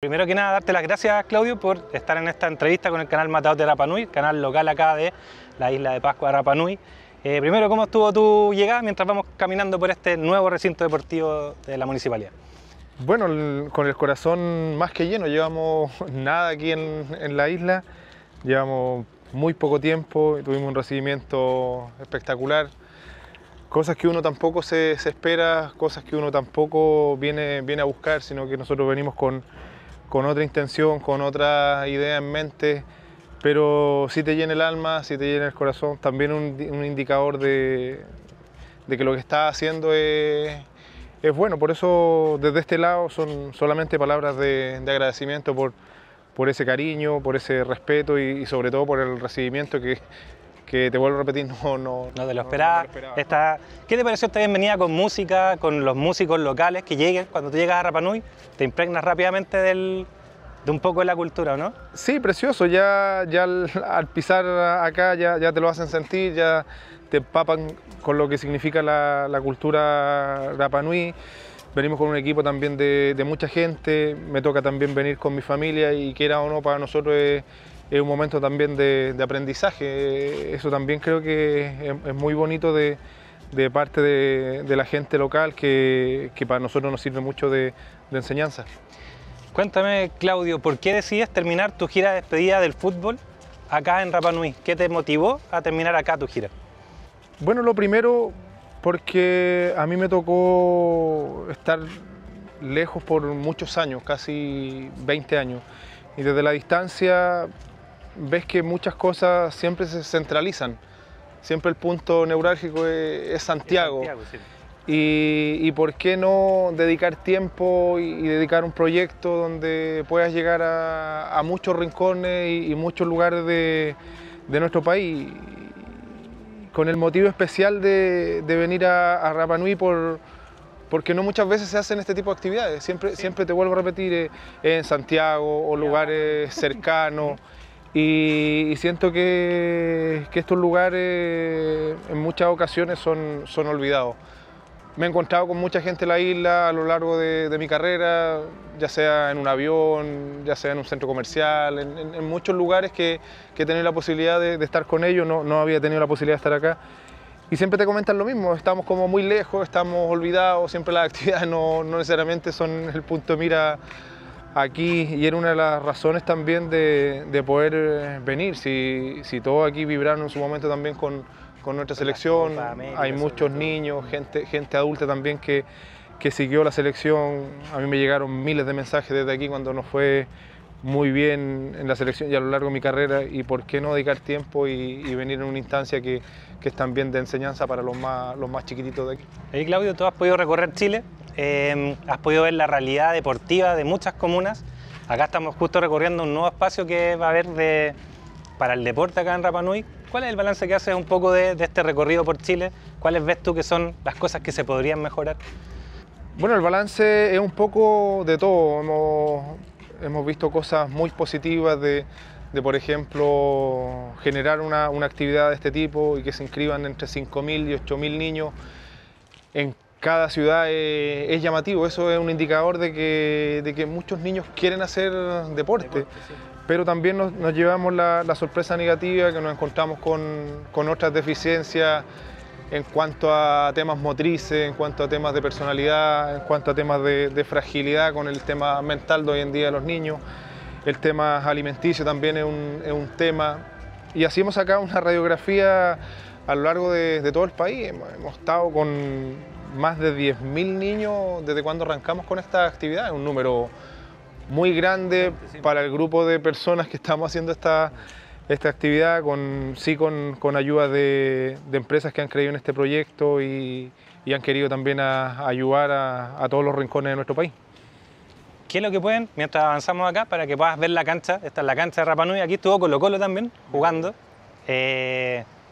Primero que nada, darte las gracias, Claudio, por estar en esta entrevista con el canal Mataos de Rapa Nui, canal local acá de la isla de Pascua de Rapa Nui. Primero, ¿cómo estuvo tu llegada mientras vamos caminando por este nuevo recinto deportivo de la municipalidad? Bueno, con el corazón más que lleno, llevamos nada aquí en la isla, llevamos muy poco tiempo, tuvimos un recibimiento espectacular, cosas que uno tampoco se espera, cosas que uno tampoco viene a buscar, sino que nosotros venimos con otra intención, con otra idea en mente, pero sí te llena el alma, sí te llena el corazón, también un indicador de que lo que estás haciendo es bueno. Por eso desde este lado son solamente palabras de agradecimiento por ese cariño, por ese respeto y sobre todo por el recibimiento que te vuelvo a repetir, no te lo esperaba. ¿Qué te pareció esta bienvenida con música, con los músicos locales que lleguen? Cuando tú llegas a Rapa Nui, te impregnas rápidamente de un poco de la cultura, ¿o no? Sí, precioso. Ya al pisar acá ya te lo hacen sentir, ya te empapan con lo que significa la cultura Rapa Nui. Venimos con un equipo también de mucha gente, me toca también venir con mi familia y quiera o no, para nosotros es un momento también de aprendizaje. Eso también creo que es muy bonito de parte de la gente local, que para nosotros nos sirve mucho de enseñanza. Cuéntame, Claudio, ¿por qué decides terminar tu gira de despedida del fútbol acá en Rapa Nui? ¿Qué te motivó a terminar acá tu gira? Bueno, lo primero, porque a mí me tocó estar lejos por muchos años, casi 20 años, y desde la distancia ves que muchas cosas siempre se centralizan, siempre el punto neurálgico es Santiago. Sí. Y por qué no dedicar tiempo y dedicar un proyecto donde puedas llegar a muchos rincones y muchos lugares de nuestro país, con el motivo especial de venir a Rapa Nui porque no muchas veces se hacen este tipo de actividades. Siempre te vuelvo a repetir, en Santiago o lugares cercanos. Y siento que estos lugares en muchas ocasiones son olvidados. Me he encontrado con mucha gente en la isla a lo largo de mi carrera, ya sea en un avión, ya sea en un centro comercial, en muchos lugares que he tenido la posibilidad de estar con ellos. No había tenido la posibilidad de estar acá. Y siempre te comentan lo mismo, estamos como muy lejos, estamos olvidados, siempre las actividades no necesariamente son el punto de mira aquí, y era una de las razones también de poder venir. Si todos aquí vibraron en su momento también con nuestra selección, hay muchos niños, gente adulta también que siguió la selección. A mí me llegaron miles de mensajes desde aquí cuando nos fue muy bien en la selección y a lo largo de mi carrera, y por qué no dedicar tiempo y venir en una instancia que es también de enseñanza para los más chiquititos de aquí. Hey, Claudio, tú has podido recorrer Chile, has podido ver la realidad deportiva de muchas comunas. Acá estamos justo recorriendo un nuevo espacio que va a haber para el deporte acá en Rapa Nui. ¿Cuál es el balance que haces un poco de este recorrido por Chile? ¿Cuáles ves tú que son las cosas que se podrían mejorar? Bueno, el balance es un poco de todo. Hemos visto cosas muy positivas de por ejemplo, generar una actividad de este tipo y que se inscriban entre 5.000 y 8.000 niños en cada ciudad. Es llamativo. Eso es un indicador de que muchos niños quieren hacer deporte. Sí. Pero también nos llevamos la sorpresa negativa, que nos encontramos con otras deficiencias en cuanto a temas motrices, en cuanto a temas de personalidad, en cuanto a temas de fragilidad con el tema mental de hoy en día de los niños. El tema alimenticio también es un tema. Y así hemos sacado una radiografía a lo largo de todo el país. Hemos estado con más de 10.000 niños desde cuando arrancamos con esta actividad. Es un número muy grande para el grupo de personas que estamos haciendo esta actividad, con ayuda de empresas que han creído en este proyecto y han querido también ayudar a todos los rincones de nuestro país. ¿Qué es lo que pueden mientras avanzamos acá para que puedas ver la cancha? Esta es la cancha de Rapa Nui. Aquí estuvo Colo-Colo también jugando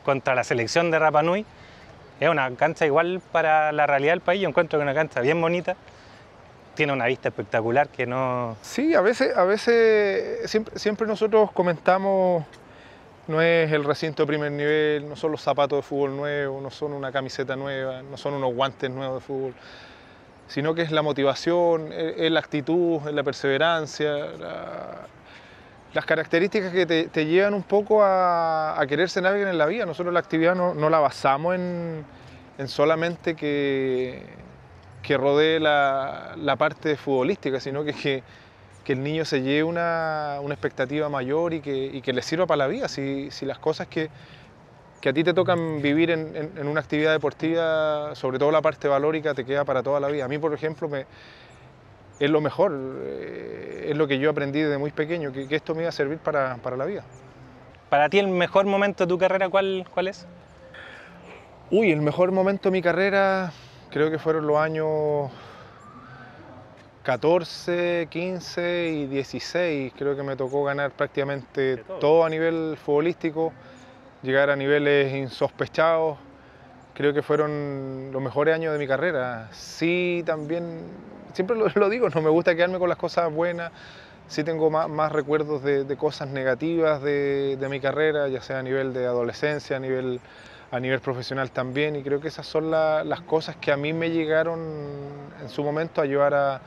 contra la selección de Rapa Nui. Es una cancha igual para la realidad del país. Yo encuentro que es una cancha bien bonita. Tiene una vista espectacular que no... Sí, a veces siempre nosotros comentamos, no es el recinto de primer nivel, no son los zapatos de fútbol nuevos, no son una camiseta nueva, no son unos guantes nuevos de fútbol. sino que es la motivación, es la actitud, es la perseverancia, las características que te llevan un poco a querer ser alguien en la vida. Nosotros la actividad no la basamos en solamente que rodee la parte futbolística, sino que el niño se lleve una expectativa mayor y que le sirva para la vida. Si las cosas que a ti te tocan vivir en una actividad deportiva, sobre todo la parte valórica, te queda para toda la vida. A mí, por ejemplo, es lo mejor, es lo que yo aprendí desde muy pequeño, que esto me iba a servir para la vida. Para ti el mejor momento de tu carrera, ¿cuál es? Uy, el mejor momento de mi carrera creo que fueron los años 14, 15 y 16. Creo que me tocó ganar prácticamente todo a nivel futbolístico, llegar a niveles insospechados. Creo que fueron los mejores años de mi carrera. Sí, también, siempre lo digo, no me gusta quedarme con las cosas buenas. Sí tengo más recuerdos de cosas negativas de mi carrera, ya sea a nivel de adolescencia, a nivel profesional también. Y creo que esas son las cosas que a mí me llegaron en su momento a llevar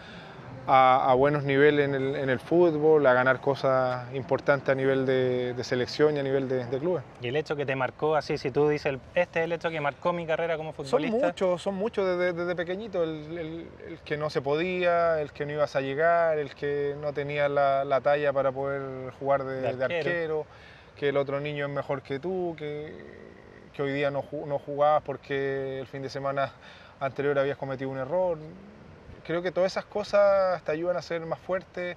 a buenos niveles en el fútbol, a ganar cosas importantes a nivel de selección y a nivel de clubes. Y el hecho que te marcó así, si tú dices, este es el hecho que marcó mi carrera como futbolista. Son muchos desde pequeñito, el que no se podía, el que no ibas a llegar, el que no tenía la talla para poder jugar de arquero, que el otro niño es mejor que tú, que hoy día no jugabas porque el fin de semana anterior habías cometido un error. Creo que todas esas cosas te ayudan a ser más fuerte,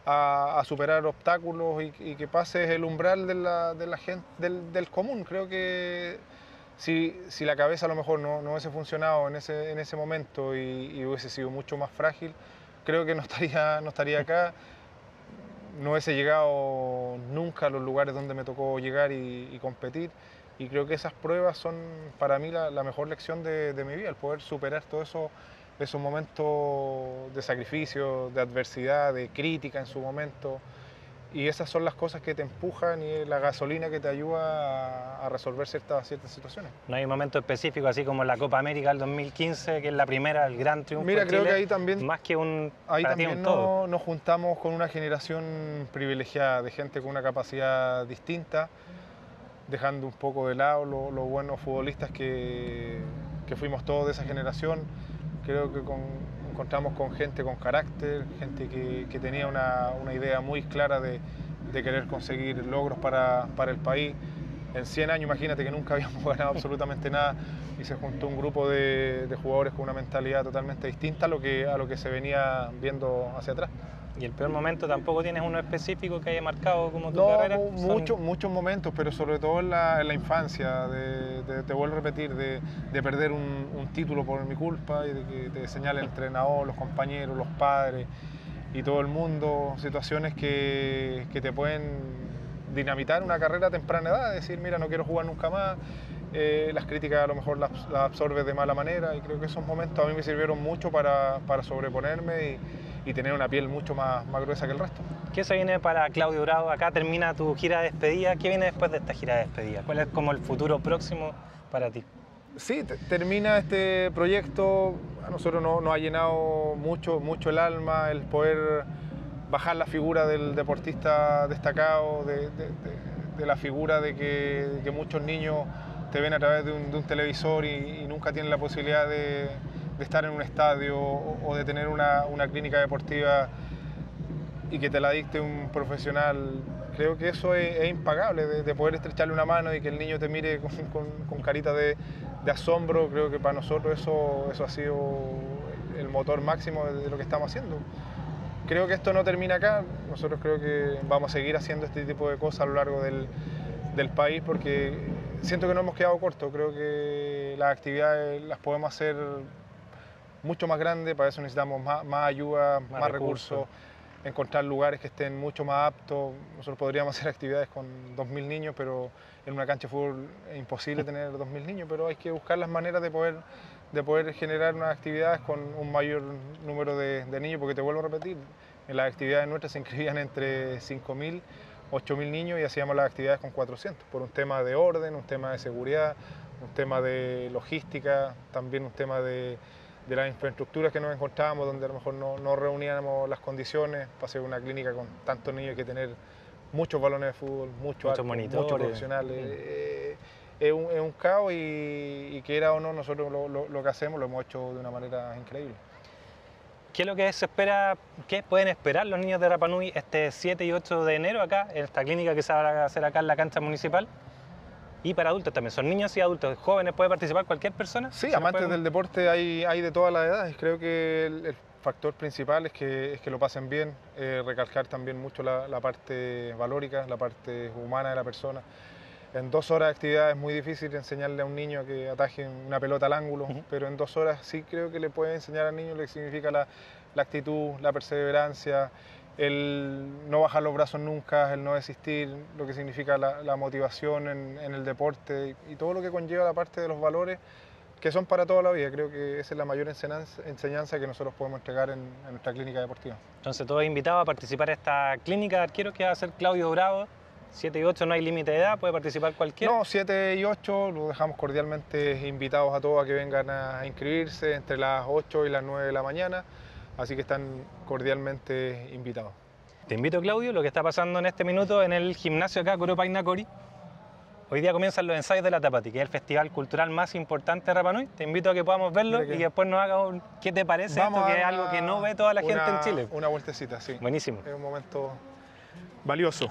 a superar obstáculos y que pases el umbral de la gente, del común. Creo que si la cabeza a lo mejor no hubiese funcionado en ese momento y hubiese sido mucho más frágil, creo que no estaría acá, no hubiese llegado nunca a los lugares donde me tocó llegar y competir. Y creo que esas pruebas son para mí la mejor lección de mi vida, el poder superar todo eso. Esos momentos de sacrificio, de adversidad, de crítica en su momento. Y esas son las cosas que te empujan y la gasolina que te ayuda a resolver ciertas situaciones. ¿No hay un momento específico, así como la Copa América del 2015, que es la primera, el gran triunfo Mira, de creo Chile, que ahí también, más que ahí también nos juntamos con una generación privilegiada, de gente con una capacidad distinta, dejando un poco de lado los buenos futbolistas que fuimos todos de esa generación. Creo que encontramos con gente con carácter, gente que tenía una idea muy clara de querer conseguir logros para el país. En 100 años, imagínate que nunca habíamos ganado absolutamente nada y se juntó un grupo de jugadores con una mentalidad totalmente distinta a lo que se venía viendo hacia atrás. ¿Y el peor momento tampoco tienes uno específico que haya marcado como tu carrera? Muchos momentos, pero sobre todo en la infancia, te vuelvo a repetir, de perder un título por mi culpa y de que te señale el entrenador, los compañeros, los padres y todo el mundo, situaciones que te pueden dinamitar una carrera a temprana edad, decir, mira, no quiero jugar nunca más. Las críticas a lo mejor las absorbes de mala manera y creo que esos momentos a mí me sirvieron mucho para sobreponerme y tener una piel mucho más gruesa que el resto. ¿Qué se viene para Claudio Bravo? Acá termina tu gira de despedida. ¿Qué viene después de esta gira de despedida? ¿Cuál es como el futuro próximo para ti? Sí, termina este proyecto. A nosotros nos ha llenado mucho el alma el poder bajar la figura del deportista destacado, de la figura de que muchos niños te ven a través de un televisor y nunca tienen la posibilidad de estar en un estadio o de tener una clínica deportiva y que te la dicte un profesional. Creo que eso es impagable, de poder estrecharle una mano y que el niño te mire con carita de asombro. Creo que para nosotros eso ha sido el motor máximo de lo que estamos haciendo. Creo que esto no termina acá, nosotros creo que vamos a seguir haciendo este tipo de cosas a lo largo del país porque siento que no hemos quedado cortos, creo que las actividades las podemos hacer mucho más grandes, para eso necesitamos más ayuda, más recursos, encontrar lugares que estén mucho más aptos. Nosotros podríamos hacer actividades con 2.000 niños, pero en una cancha de fútbol es imposible tener 2.000 niños, pero hay que buscar las maneras de poder generar unas actividades con un mayor número de niños, porque te vuelvo a repetir, en las actividades nuestras se inscribían entre 5.000, 8.000 niños y hacíamos las actividades con 400, por un tema de orden, un tema de seguridad, un tema de logística, también un tema de de las infraestructuras que nos encontrábamos, donde a lo mejor no reuníamos las condiciones para hacer una clínica con tantos niños. Hay que tener muchos balones de fútbol, muchos monitores, muchos profesionales. Es un caos y quiera o no, nosotros lo que hacemos lo hemos hecho de una manera increíble. ¿Qué es lo que se espera, qué pueden esperar los niños de Rapa Nui este 7 y 8 de enero acá, en esta clínica que se va a hacer acá en la cancha municipal? Y para adultos también, son niños y adultos, jóvenes, ¿puede participar cualquier persona? Sí, amantes del deporte hay de todas las edades. Creo que el factor principal es que lo pasen bien, recalcar también mucho la parte valórica, la parte humana de la persona. En 2 horas de actividad es muy difícil enseñarle a un niño a que ataje una pelota al ángulo, pero en 2 horas sí creo que le puede enseñar al niño lo que significa la actitud, la perseverancia, el no bajar los brazos nunca, el no desistir, lo que significa la motivación en el deporte y todo lo que conlleva la parte de los valores que son para toda la vida. Creo que esa es la mayor enseñanza que nosotros podemos entregar en nuestra clínica deportiva. Entonces todos invitados a participar en esta clínica de arqueros que va a hacer Claudio Bravo. 7 y 8 no hay límite de edad, puede participar cualquiera. No, 7 y 8 los dejamos cordialmente invitados a todos a que vengan a inscribirse entre las 8 y las 9 de la mañana, así que están cordialmente invitados. Te invito, Claudio, lo que está pasando en este minuto en el gimnasio acá, Coro Paina Cori. Hoy día comienzan los ensayos de la Tapati, que es el festival cultural más importante de Rapa Nui. Te invito a que podamos verlo y que después nos haga ¿qué te parece esto? Que es algo que no ve toda la gente en Chile. Una vueltecita, sí. Buenísimo. Es un momento valioso.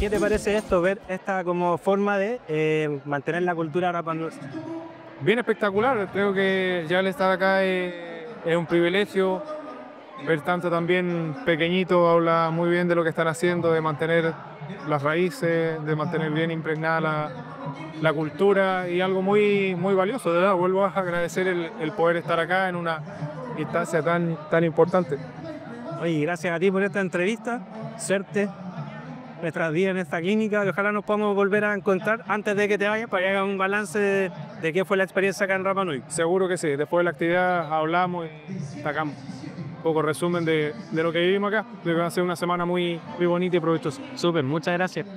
¿Qué te parece esto, ver esta como forma de mantener la cultura Rapa Nui? Bien espectacular, creo que ya el estar acá es un privilegio. Ver tanto también pequeñito habla muy bien de lo que están haciendo, de mantener las raíces, de mantener bien impregnada la cultura y algo muy valioso, de verdad. Vuelvo a agradecer el poder estar acá en una instancia tan importante. Oye, gracias a ti por esta entrevista, suerte nuestras vidas en esta clínica, y ojalá nos podamos volver a encontrar antes de que te vayas para que hagas un balance de qué fue la experiencia acá en Rapa Nui. Seguro que sí, después de la actividad hablamos y sacamos un poco resumen de lo que vivimos acá. Creo que va a ser una semana muy bonita y provechosa. Súper, muchas gracias.